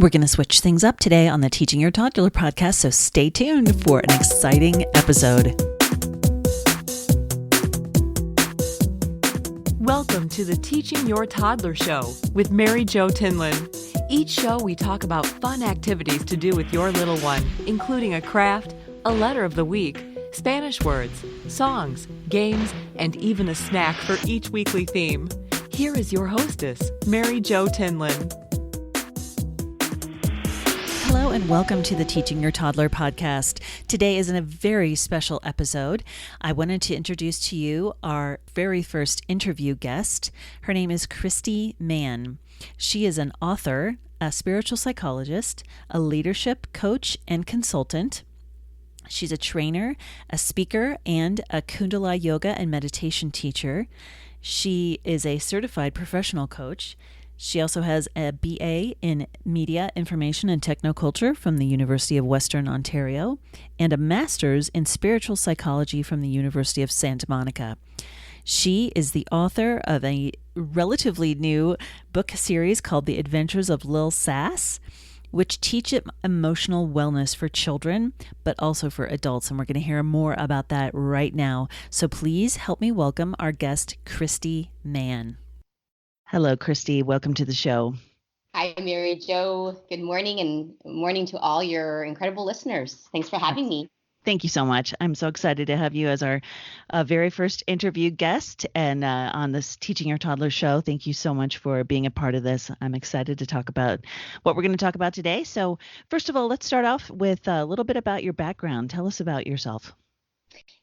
We're going to switch things up today on the Teaching Your Toddler podcast, so stay tuned for an exciting episode. Welcome to the Teaching Your Toddler Show with Marijo Tinlin. Each show we talk about fun activities to do with your little one, including a craft, a letter of the week, Spanish words, songs, games, and even a snack for each weekly theme. Here is your hostess, Marijo Tinlin. Hello and welcome to the Teaching Your Toddler podcast. Today is a very special episode. I wanted to introduce to you our very first interview guest. Her name is Christie Mann. She is an author, a spiritual psychologist, a leadership coach and consultant. She's a trainer, a speaker, and a Kundalini Yoga and meditation teacher. She is a certified professional coach. She also has a BA in Media, Information, and Technoculture from the University of Western Ontario and a master's in spiritual psychology from the University of Santa Monica. She is the author of a relatively new book series called The Adventures of Lil Sass, which teach emotional wellness for children, but also for adults. And we're going to hear more about that right now. So please help me welcome our guest, Christie Mann. Hello, Christie. Welcome to the show. Hi, Marijo. Good morning and morning to all your incredible listeners. Thanks for having me. Thank you so much. I'm so excited to have you as our very first interview guest and on this Teaching Your Toddler show. Thank you so much for being a part of this. I'm excited to talk about what we're going to talk about today. So first of all, let's start off with a little bit about your background. Tell us about yourself.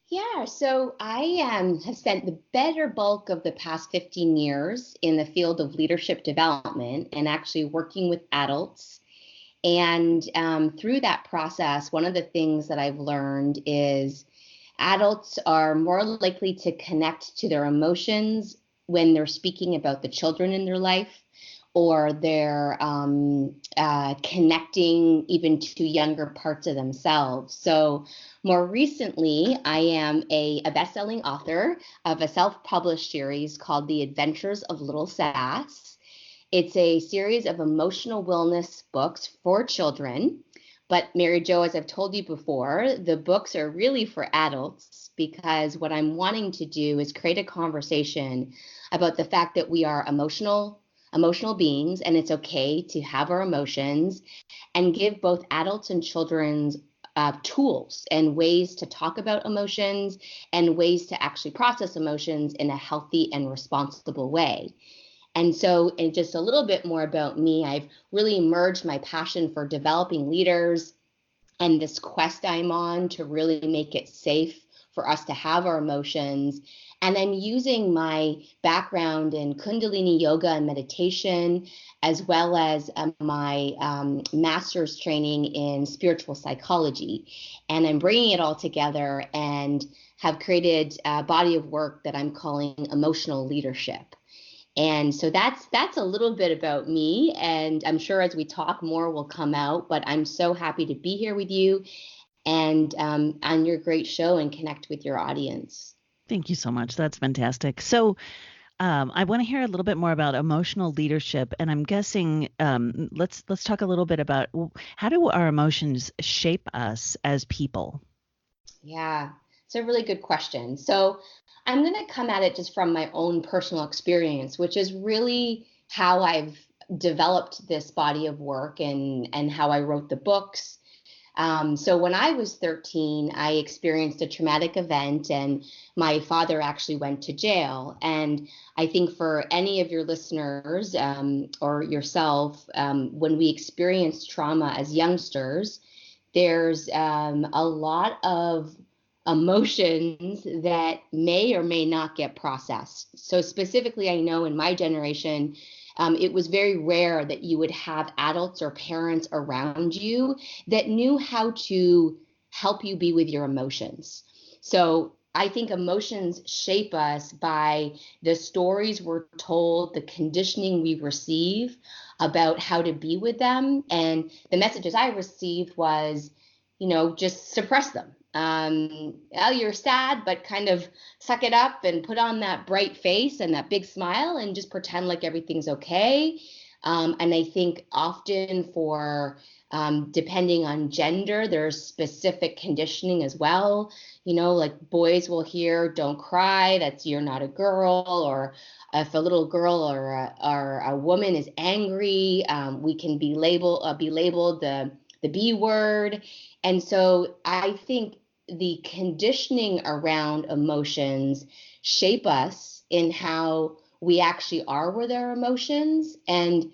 Yeah, so I have spent the better bulk of the past 15 years in the field of leadership development and actually working with adults. And through that process, one of the things that I've learned is adults are more likely to connect to their emotions when they're speaking about the children in their life, or they're connecting even to younger parts of themselves. So more recently, I am a best-selling author of a self-published series called The Adventures of Lil Sass. It's a series of emotional wellness books for children. But Marijo, as I've told you before, the books are really for adults because what I'm wanting to do is create a conversation about the fact that we are emotional beings, and it's okay to have our emotions, and give both adults and children's tools and ways to talk about emotions and ways to actually process emotions in a healthy and responsible way. And so, and just a little bit more about me, I've really merged my passion for developing leaders and this quest I'm on to really make it safe for us to have our emotions. And I'm using my background in Kundalini Yoga and meditation, as well as my master's training in spiritual psychology. And I'm bringing it all together and have created a body of work that I'm calling emotional leadership. And so that's a little bit about me. And I'm sure as we talk, more will come out. But I'm so happy to be here with you and on your great show and connect with your audience. Thank you so much. That's fantastic. So I want to hear a little bit more about emotional leadership. And I'm guessing let's talk a little bit about how do our emotions shape us as people? Yeah, it's a really good question. So I'm going to come at it just from my own personal experience, which is really how I've developed this body of work and how I wrote the books. So when I was 13, I experienced a traumatic event and my father actually went to jail. And I think for any of your listeners or yourself, when we experience trauma as youngsters, there's a lot of emotions that may or may not get processed. So specifically, I know in my generation, it was very rare that you would have adults or parents around you that knew how to help you be with your emotions. So I think emotions shape us by the stories we're told, the conditioning we receive about how to be with them. And the messages I received was, just suppress them. You're sad, but kind of suck it up and put on that bright face and that big smile and just pretend like everything's okay. And I think often for depending on gender, there's specific conditioning as well. Like boys will hear, don't cry, that's you're not a girl, or if a little girl or a woman is angry, we can be labeled the B word. And so I think the conditioning around emotions shape us in how we actually are with our emotions. And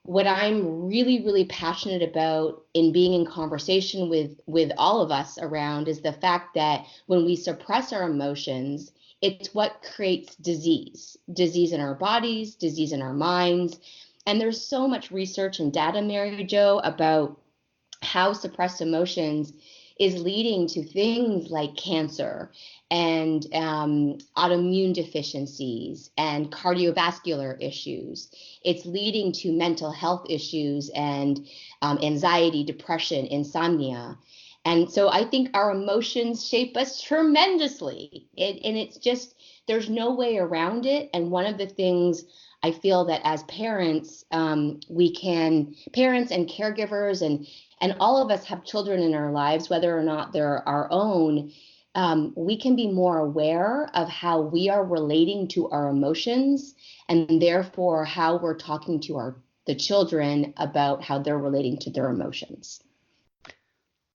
what I'm really, really passionate about in being in conversation with all of us around is the fact that when we suppress our emotions, it's what creates disease in our bodies, disease in our minds. And there's so much research and data, Marijo, about how suppressed emotions is leading to things like cancer and autoimmune deficiencies and cardiovascular issues. It's leading to mental health issues and anxiety, depression, insomnia. And so I think our emotions shape us tremendously. And it's just, there's no way around it. And one of the things I feel that as parents, parents and caregivers and all of us have children in our lives, whether or not they're our own, we can be more aware of how we are relating to our emotions, and therefore how we're talking to the children about how they're relating to their emotions.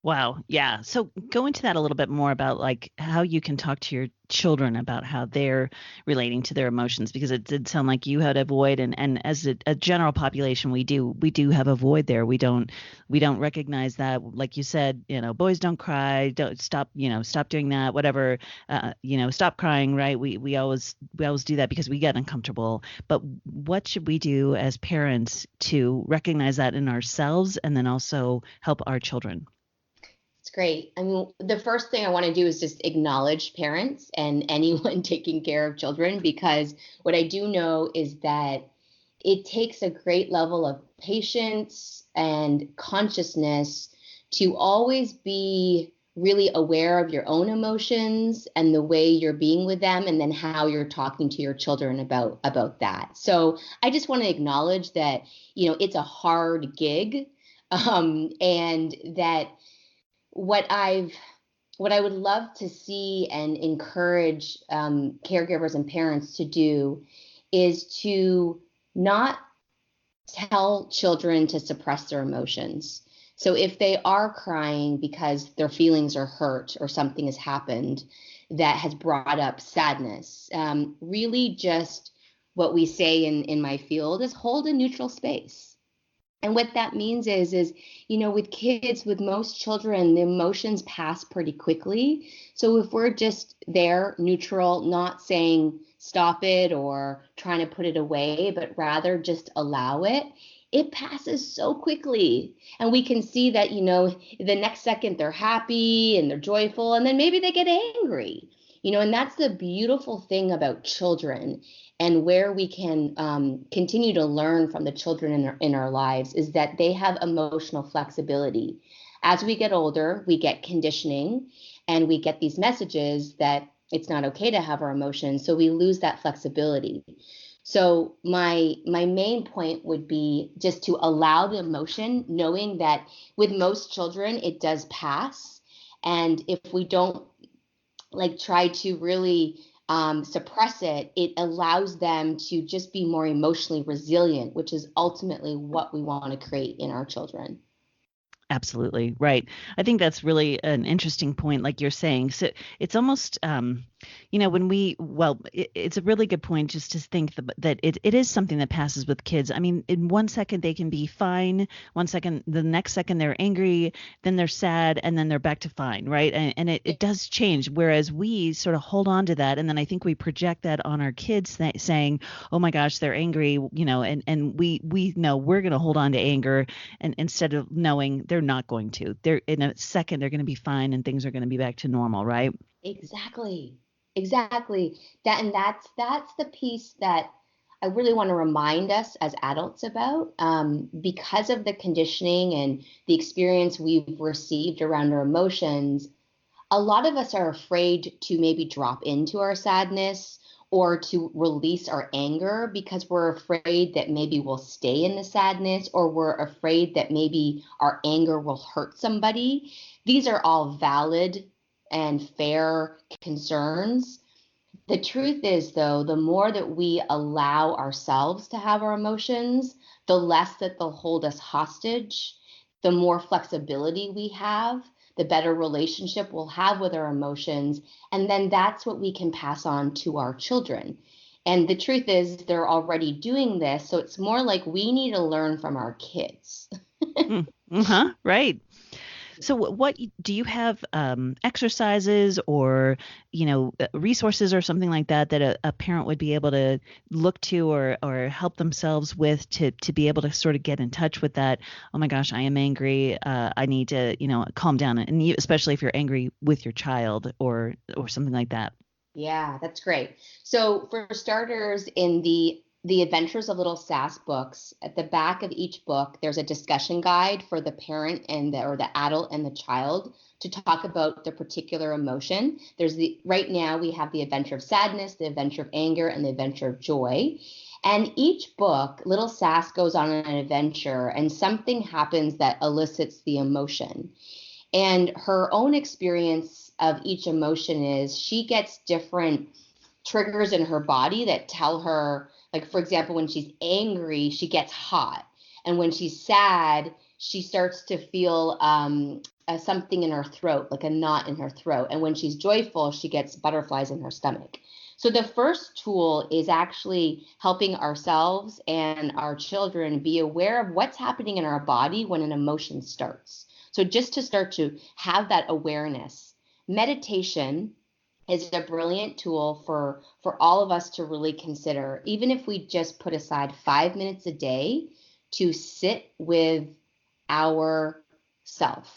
Wow. Yeah. So go into that a little bit more about like how you can talk to your children about how they're relating to their emotions, because it did sound like you had a void, and as a general population, we do have a void there. We don't recognize that. Like you said, boys don't cry, don't stop, stop doing that, whatever, stop crying, right? We always do that because we get uncomfortable. But what should we do as parents to recognize that in ourselves and then also help our children? It's great. I mean, the first thing I want to do is just acknowledge parents and anyone taking care of children, because what I do know is that it takes a great level of patience and consciousness to always be really aware of your own emotions and the way you're being with them, and then how you're talking to your children about that. So I just want to acknowledge that, it's a hard gig, and that what I would love to see and encourage caregivers and parents to do is to not tell children to suppress their emotions. So if they are crying because their feelings are hurt or something has happened that has brought up sadness, really just what we say in my field is hold a neutral space. And what that means is, with kids, with most children, the emotions pass pretty quickly. So if we're just there, neutral, not saying stop it or trying to put it away, but rather just allow it, it passes so quickly. And we can see that, the next second they're happy and they're joyful, and then maybe they get angry. And that's the beautiful thing about children, and where we can continue to learn from the children in our lives, is that they have emotional flexibility. As we get older, we get conditioning and we get these messages that it's not okay to have our emotions. So we lose that flexibility. So my main point would be just to allow the emotion, knowing that with most children, it does pass. And if we don't try to really suppress it, it allows them to just be more emotionally resilient, which is ultimately what we want to create in our children. Absolutely. Right. I think that's really an interesting point, like you're saying. So it's almost, it's a really good point just to think that it is something that passes with kids. I mean, in 1 second, they can be fine. 1 second, the next second, they're angry, then they're sad, and then they're back to fine. Right. And it does change. Whereas we sort of hold on to that. And then I think we project that on our kids saying, oh my gosh, they're angry, and we know we're going to hold on to anger, and instead of knowing they're not going to. They're in a second, they're going to be fine and things are going to be back to normal, right? Exactly. That's the piece that I really want to remind us as adults about, because of the conditioning and the experience we've received around our emotions. A lot of us are afraid to maybe drop into our sadness or to release our anger because we're afraid that maybe we'll stay in the sadness, or we're afraid that maybe our anger will hurt somebody. These are all valid and fair concerns. The truth is, though, the more that we allow ourselves to have our emotions, the less that they'll hold us hostage, the more flexibility we have, the better relationship we'll have with our emotions. And then that's what we can pass on to our children. And the truth is, they're already doing this. So it's more like we need to learn from our kids. Right. So what do you have exercises or, resources or something like that a parent would be able to look to or help themselves with to be able to sort of get in touch with that? Oh my gosh, I am angry. I need to, calm down. And especially if you're angry with your child or something like that. Yeah, that's great. So for starters, in the Adventures of Little Sass books, at the back of each book, there's a discussion guide for the parent or the adult and the child to talk about the particular emotion. Right now we have the adventure of sadness, the adventure of anger, and the adventure of joy. And each book, Little Sass goes on an adventure and something happens that elicits the emotion. And her own experience of each emotion is she gets different triggers in her body that tell her, like, for example, when she's angry, she gets hot. And when she's sad, she starts to feel something in her throat, like a knot in her throat. And when she's joyful, she gets butterflies in her stomach. So the first tool is actually helping ourselves and our children be aware of what's happening in our body when an emotion starts. So just to start to have that awareness. Meditation is a brilliant tool for all of us to really consider, even if we just put aside 5 minutes a day to sit with ourself.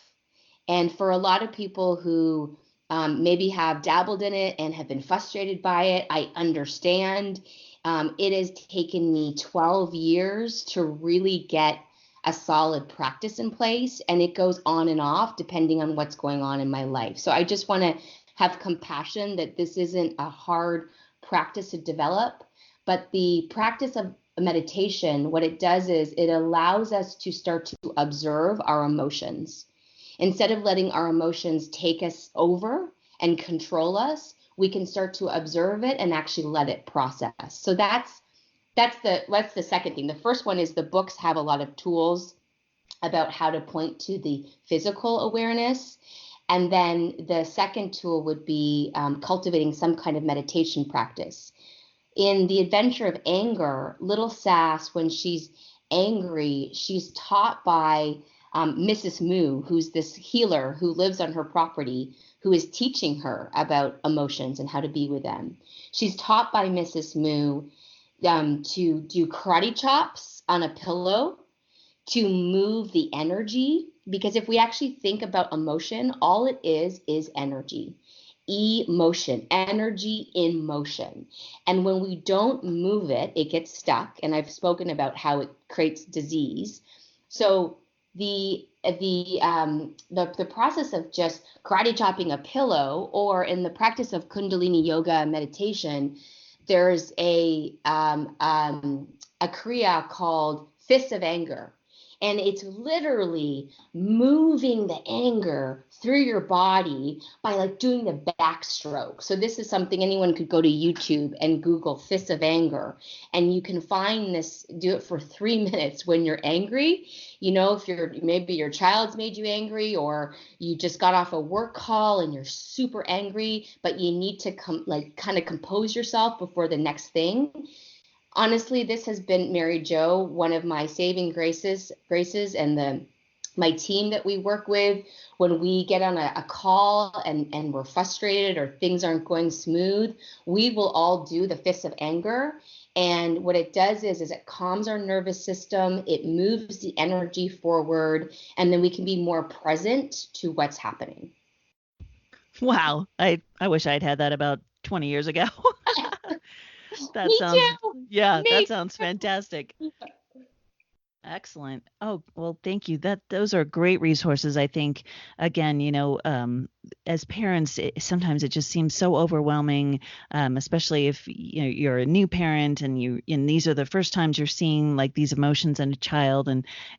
And for a lot of people who maybe have dabbled in it and have been frustrated by it, I understand. It has taken me 12 years to really get a solid practice in place, and it goes on and off depending on what's going on in my life. So I just want to have compassion that this isn't a hard practice to develop, but the practice of meditation, what it does is it allows us to start to observe our emotions. Instead of letting our emotions take us over and control us, we can start to observe it and actually let it process. So that's the second thing. The first one is the books have a lot of tools about how to point to the physical awareness. And then the second tool would be cultivating some kind of meditation practice. In The Adventure of Anger, Little Sass, when she's angry, she's taught by Mrs. Moo, who's this healer who lives on her property, who is teaching her about emotions and how to be with them. She's taught by Mrs. Moo to do karate chops on a pillow, to move the energy, because if we actually think about emotion, all it is energy. Emotion, energy in motion. And when we don't move it, it gets stuck. And I've spoken about how it creates disease. So the process of just karate chopping a pillow, or in the practice of Kundalini Yoga meditation, there's a kriya called fists of anger. And it's literally moving the anger through your body by like doing the backstroke. So this is something anyone could go to YouTube and Google fists of anger. And you can find this, do it for 3 minutes when you're angry. If maybe your child's made you angry, or you just got off a work call and you're super angry, but you need to kind of compose yourself before the next thing. Honestly, this has been, Marijo, one of my saving graces, and my team that we work with, when we get on a call and we're frustrated or things aren't going smooth, we will all do the fists of anger. And what it does is it calms our nervous system, it moves the energy forward, and then we can be more present to what's happening. Wow. I wish I'd had that about 20 years ago. That Me sounds, too. yeah, Me that sounds fantastic. Excellent. Oh, well, thank you. Those are great resources. I think, again, as parents, sometimes it just seems so overwhelming, especially if you're a new parent and these are the first times you're seeing like these emotions in a child.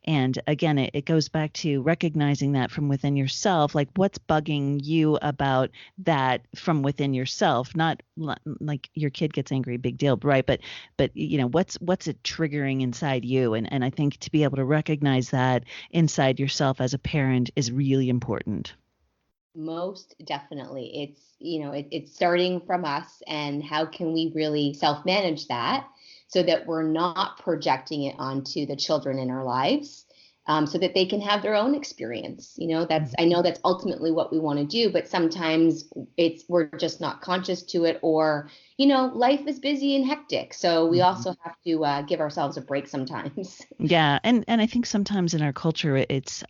And again, it goes back to recognizing that from within yourself, like what's bugging you about that from within yourself, not like your kid gets angry, big deal, right? But what's it triggering inside you, and I think to be able to recognize that inside yourself as a parent is really important. Most definitely. It's starting from us, and how can we really self-manage that so that we're not projecting it onto the children in our lives, so that they can have their own experience. I know that's ultimately what we want to do, but sometimes we're just not conscious to it, or life is busy and hectic. So we also have to give ourselves a break sometimes. Yeah, and I think sometimes in our culture it's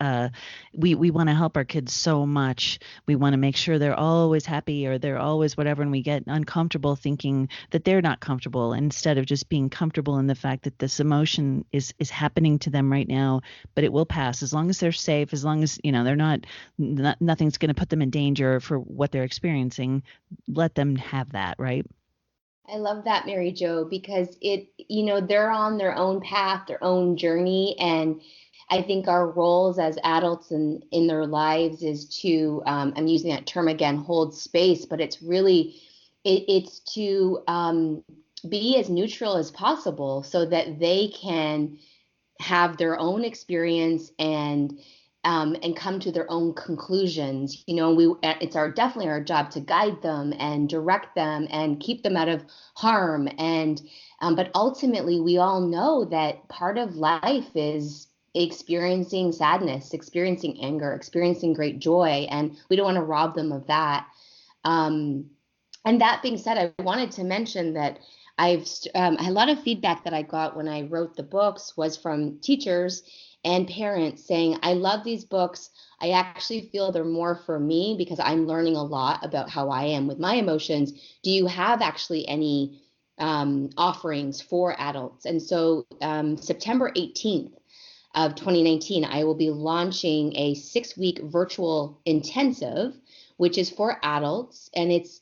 we want to help our kids so much. We want to make sure they're always happy or they're always whatever, and we get uncomfortable thinking that they're not comfortable instead of just being comfortable in the fact that this emotion is happening to them right now, but it will pass as long as they're safe, as long as they're nothing's going to put them in danger for what they're experiencing. Let them have that, right? I love that, Marijo, because they're on their own path, their own journey. And I think our roles as adults in their lives is to, I'm using that term again, hold space, but it's really, it's to be as neutral as possible so that they can have their own experience and come to their own conclusions. It's definitely our job to guide them and direct them and keep them out of harm. But ultimately, we all know that part of life is experiencing sadness, experiencing anger, experiencing great joy, and we don't want to rob them of that. And that being said, I wanted to mention that a lot of feedback that I got when I wrote the books was from teachers and parents saying, I love these books. I actually feel they're more for me because I'm learning a lot about how I am with my emotions. Do you have actually any offerings for adults? And so September 18th of 2019, I will be launching a 6-week virtual intensive, which is for adults, and it's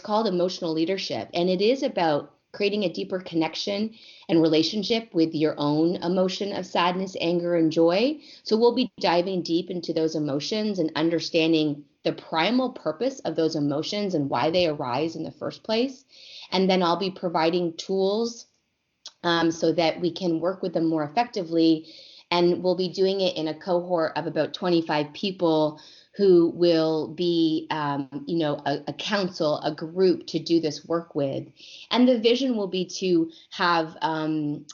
called Emotional Leadership, and it is about creating a deeper connection and relationship with your own emotion of sadness, anger, and joy. So we'll be diving deep into those emotions and understanding the primal purpose of those emotions and why they arise in the first place. And then I'll be providing tools so that we can work with them more effectively. And we'll be doing it in a cohort of about 25 people who will be, a council, a group to do this work with. And the vision will be to have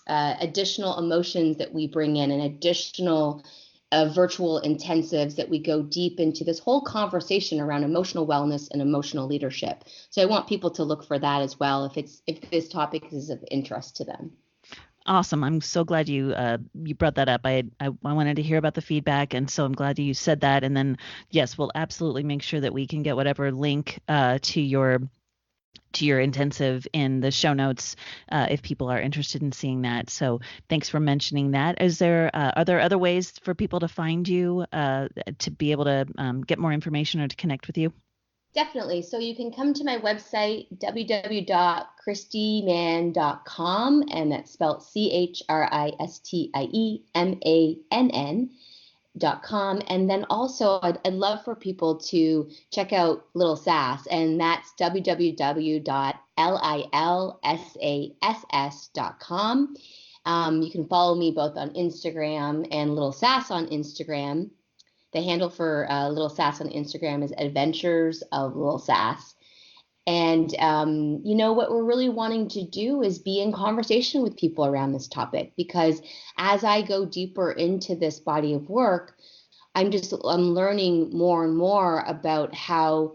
additional emotions that we bring in and additional virtual intensives that we go deep into this whole conversation around emotional wellness and emotional leadership. So I want people to look for that as well if this topic is of interest to them. Awesome. I'm so glad you brought that up. I wanted to hear about the feedback, and so I'm glad you said that. And then yes, we'll absolutely make sure that we can get whatever link to your intensive in the show notes if people are interested in seeing that. So thanks for mentioning that. Are there other ways for people to find you to be able to get more information or to connect with you? Definitely. So you can come to my website, www.christiemann.com, and that's spelled CHRISTIEMANN.com. And then also, I'd love for people to check out Lil Sass, and that's www.lilsass.com. You can follow me both on Instagram and Lil Sass on Instagram. The handle for Lil Sass on Instagram is Adventures of Lil Sass. And, what we're really wanting to do is be in conversation with people around this topic, because as I go deeper into this body of work, I'm learning more and more about how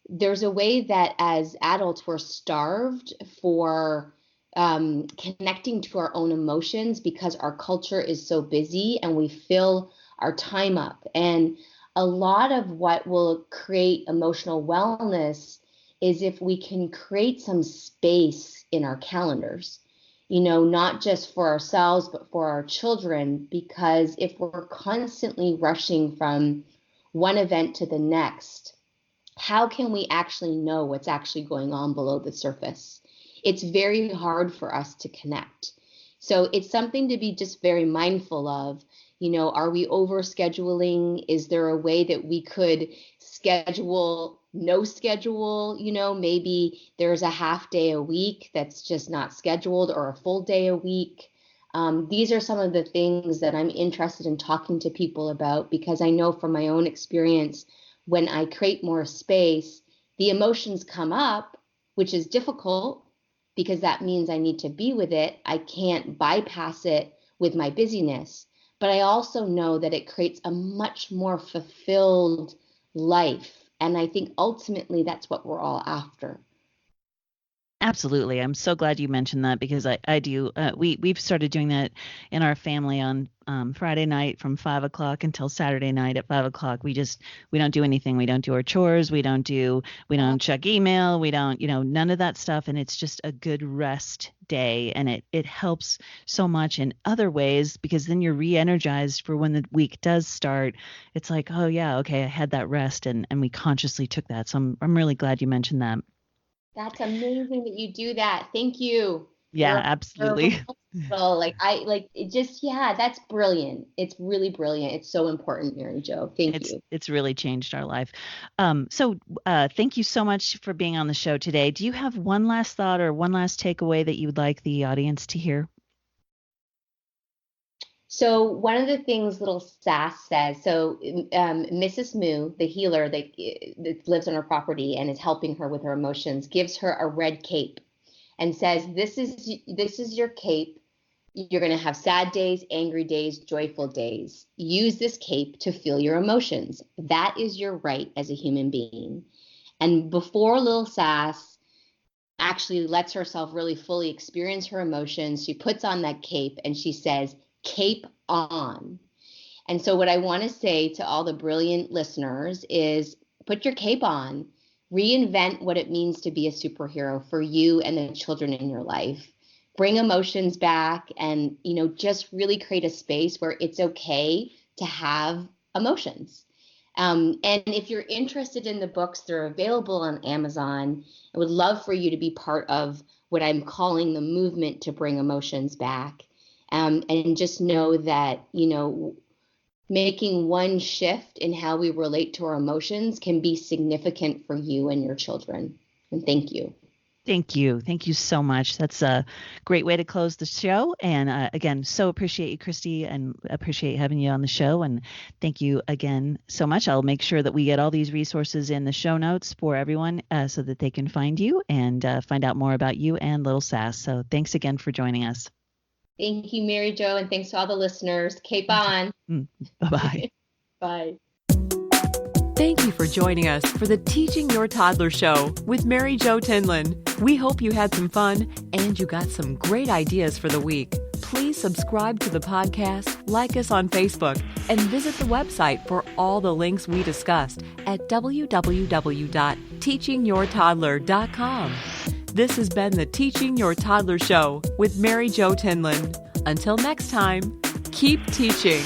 there's a way that as adults we're starved for connecting to our own emotions because our culture is so busy and we fill our time up. And a lot of what will create emotional wellness is if we can create some space in our calendars. not just for ourselves, but for our children, because if we're constantly rushing from one event to the next, how can we actually know what's actually going on below the surface? It's very hard for us to connect. So it's something to be just very mindful of. Are we over scheduling? Is there a way that we could schedule no schedule? Maybe there's a half day a week that's just not scheduled, or a full day a week. These are some of the things that I'm interested in talking to people about, because I know from my own experience, when I create more space, the emotions come up, which is difficult because that means I need to be with it. I can't bypass it with my busyness. But I also know that it creates a much more fulfilled life. And I think ultimately that's what we're all after. Absolutely. I'm so glad you mentioned that, because I do. We've started doing that in our family on Friday night from 5 o'clock until Saturday night at 5 o'clock. We don't do anything. We don't do our chores. We don't check email. We don't, none of that stuff. And it's just a good rest day. And it helps so much in other ways, because then you're re-energized for when the week does start. It's like, oh yeah, okay, I had that rest, and we consciously took that. So I'm really glad you mentioned that. That's amazing that you do that. Thank you. Yeah, absolutely. That's brilliant. It's really brilliant. It's so important, Marijo. Thank you. It's really changed our life. So thank you so much for being on the show today. Do you have one last thought or one last takeaway that you would like the audience to hear? So one of the things Lil Sass says, Mrs. Moo, the healer that lives on her property and is helping her with her emotions, gives her a red cape and says, this is your cape. You're going to have sad days, angry days, joyful days. Use this cape to feel your emotions. That is your right as a human being. And before Lil Sass actually lets herself really fully experience her emotions, she puts on that cape and she says, cape on. And so what I want to say to all the brilliant listeners is put your cape on, reinvent what it means to be a superhero for you and the children in your life. Bring emotions back, and, just really create a space where it's okay to have emotions. And if you're interested in the books, they're available on Amazon. I would love for you to be part of what I'm calling the movement to bring emotions back. And just know that, making one shift in how we relate to our emotions can be significant for you and your children. And thank you. Thank you. Thank you so much. That's a great way to close the show. And again, so appreciate you, Christie, and appreciate having you on the show. And thank you again so much. I'll make sure that we get all these resources in the show notes for everyone so that they can find you and find out more about you and Lil Sass. So thanks again for joining us. Thank you, Marijo, and thanks to all the listeners. Cape on. Bye-bye. Bye. Thank you for joining us for the Teaching Your Toddler Show with Marijo Tinlin. We hope you had some fun and you got some great ideas for the week. Please subscribe to the podcast, like us on Facebook, and visit the website for all the links we discussed at www.teachingyourtoddler.com. This has been the Teaching Your Toddler Show with Marijo Tinlin. Until next time, keep teaching.